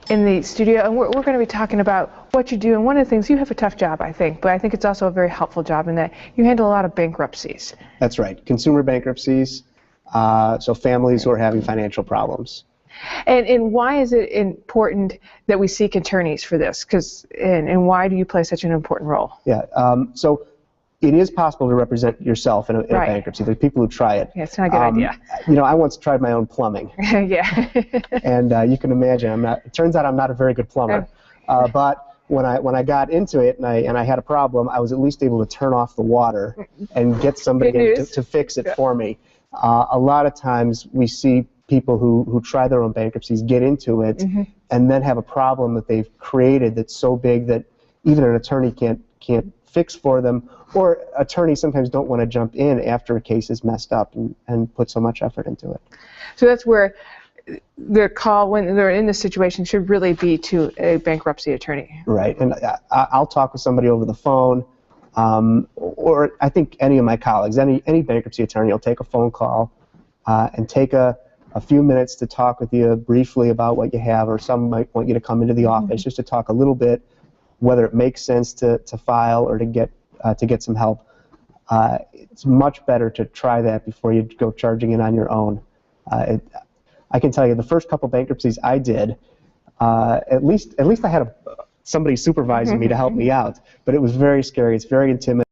in the studio, and we're going to be talking about what you do. And one of the things, you have a tough job, I think, but I think it's also a very helpful job in that you handle a lot of bankruptcies. That's right. Consumer bankruptcies, so families who are having financial problems. And why is it important that we seek attorneys for this? And why do you play such an important role? Yeah. So it is possible to represent yourself in a bankruptcy. There's people who try it. Yeah, it's not a good idea. You know, I once tried my own plumbing. Yeah. And you can imagine, it turns out I'm not a very good plumber. But when I got into it and I had a problem, I was at least able to turn off the water and get somebody to fix it for me. A lot of times we see people who try their own bankruptcies get into it and then have a problem that they've created that's so big that even an attorney can't fix for them, or attorneys sometimes don't want to jump in after a case is messed up and put so much effort into it. So that's where their call, when they're in this situation, should really be to a bankruptcy attorney. Right, and I'll talk with somebody over the phone, or I think any of my colleagues, any bankruptcy attorney will take a phone call and take a few minutes to talk with you briefly about what you have, or some might want you to come into the office just to talk a little bit, whether it makes sense to file or to get some help. It's much better to try that before you go charging in on your own. I can tell you, the first couple bankruptcies I did, at least I had somebody supervising me to help me out, but it was very scary. It's very intimidating.